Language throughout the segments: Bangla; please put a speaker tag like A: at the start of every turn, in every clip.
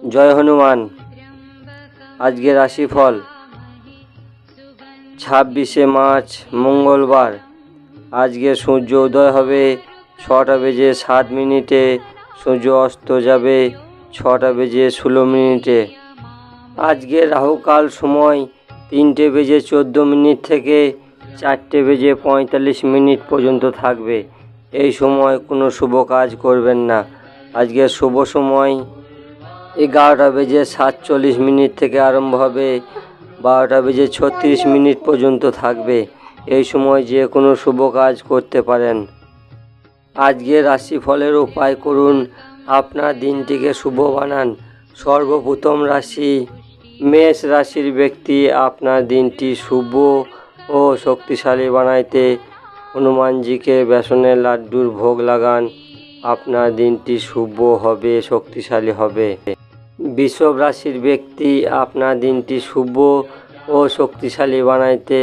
A: জয় হনুমান। আজকে রাশিফল 26শে মার্চ মঙ্গলবার। আজকে সূর্য উদয় হবে 6টা বেজে 7 মিনিটে, সূর্য অস্ত যাবে 6টা বেজে 16 মিনিটে। আজকে রাহুকাল সময় 3টে বেজে 14 মিনিট থেকে 4টে বেজে 45 মিনিট পর্যন্ত থাকবে। এই সময় কোনো শুভ কাজ করবেন না। আজকের শুভ সময় 11টা বেজে 47 মিনিট থেকে আরম্ভ হবে, 12টা বেজে 36 মিনিট পর্যন্ত থাকবে। এই সময় যে কোনো শুভ কাজ করতে পারেন। আজকে রাশিফলের উপায় করুন, আপনার দিনটিকে শুভ বানান। সর্বপ্রথম রাশি মেষ রাশির ব্যক্তি আপনার দিনটি শুভ ও শক্তিশালী বানাইতে হনুমানজিকে বেসনের লাড্ডুর ভোগ লাগান। আপনার দিনটি শুভ হবে, শক্তিশালী হবে। বৃষভ রাশির ব্যক্তি আপনার দিনটি শুভ ও শক্তিশালী বানাইতে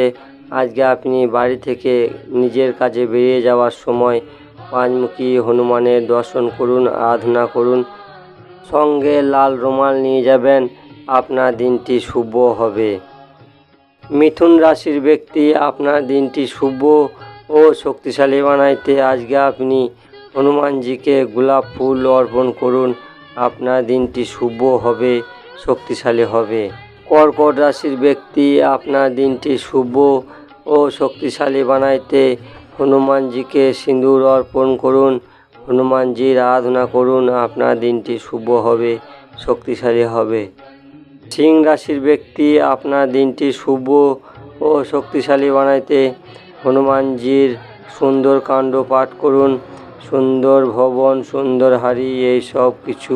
A: আজকে আপনি বাড়ি থেকে নিজের কাজে বেরিয়ে যাওয়ার সময় পাঁচমুখী হনুমানের দর্শন করুন, আরাধনা করুন। সঙ্গে লাল রুমাল নিয়ে যাবেন, আপনার দিনটি শুভ হবে। মিথুন রাশির ব্যক্তি আপনার দিনটি শুভ ও শক্তিশালী বানাইতে আজকে আপনি হনুমানজিকে গোলাপ ফুল অর্পণ করুন। আপনার দিনটি শুভ হবে, শক্তিশালী হবে। কর্কট রাশির ব্যক্তি আপনার দিনটি শুভ ও শক্তিশালী বানাইতে হনুমানজিকে সিঁদুর অর্পণ করুন, হনুমানজির আরাধনা করুন। আপনার দিনটি শুভ হবে, শক্তিশালী হবে। সিংহ রাশির ব্যক্তি আপনার দিনটি শুভ ও শক্তিশালী বানাইতে হনুমানজির সুন্দর কাণ্ড পাঠ করুন, সুন্দর ভবন, সুন্দর হাড়ি, এই সব কিছু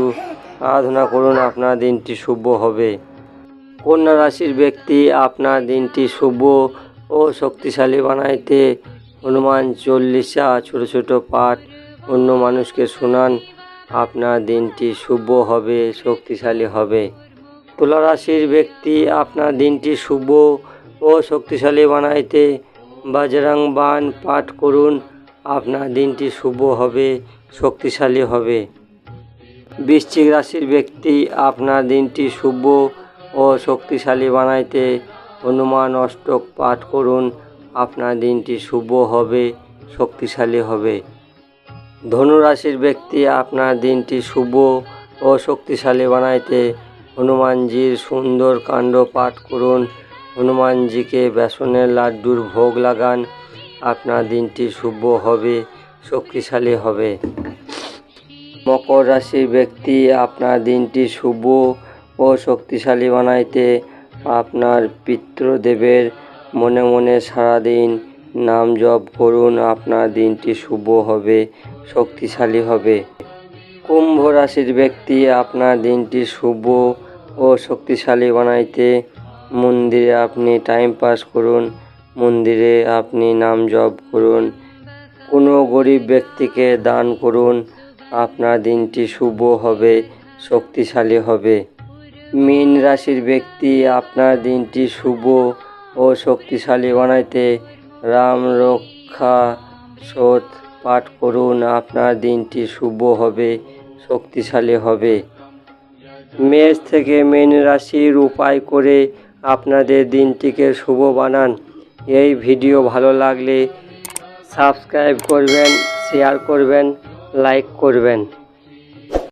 A: আরাধনা করুন। আপনার দিনটি শুভ হবে। কন্যা রাশির ব্যক্তি আপনার দিনটি শুভ ও শক্তিশালী বানাইতে হনুমান চল্লিশা ছোট ছোট পাঠ অন্য মানুষকে শোনান। আপনার দিনটি শুভ হবে, শক্তিশালী হবে। তুলা রাশির ব্যক্তি আপনার দিনটি শুভ ও শক্তিশালী বানাইতে বজরং বাণ পাঠ করুন। আপনার দিনটি শুভ হবে, শক্তিশালী হবে। বৃশ্চিক রাশির ব্যক্তি আপনার দিনটি শুভ ও শক্তিশালী বানাইতে হনুমান অষ্টক পাঠ করুন। আপনার দিনটি শুভ হবে, শক্তিশালী হবে। ধনু রাশির ব্যক্তি আপনার দিনটি শুভ ও শক্তিশালী বানাইতে হনুমানজির সুন্দর কাণ্ড পাঠ করুন, হনুমানজিকে বেসনের লাড্ডুর ভোগ লাগান। আপনার দিনটি শুভ হবে, শক্তিশালী হবে। মকর রাশির ব্যক্তি আপনার দিনটি শুভ ও শক্তিশালী বানাইতে আপনার পিতৃদেবের মনে মনে সারাদিন নাম জপ করুন। আপনার দিনটি শুভ হবে, শক্তিশালী হবে। কুম্ভ রাশির ব্যক্তি আপনার দিনটি শুভ ও শক্তিশালী বানাইতে মন্দিরে আপনি টাইম পাস করুন, মন্দিরে আপনি নাম জপ করুন, কোনো গরিব ব্যক্তিকে দান করুন। আপনার দিনটি শুভ হবে, শক্তিশালী হবে। মীন রাশির ব্যক্তি আপনার দিনটি শুভ ও শক্তিশালী বানাইতে রাম রক্ষা স্তোত্র পাঠ করুন। আপনার দিনটি শুভ হবে, শক্তিশালী হবে। মেষ থেকে মীন রাশির উপায় করে আপনাদের দিনটিকে শুভ বানান। এই ভিডিও ভালো লাগলে সাবস্ক্রাইব করবেন, শেয়ার করবেন, লাইক করবেন।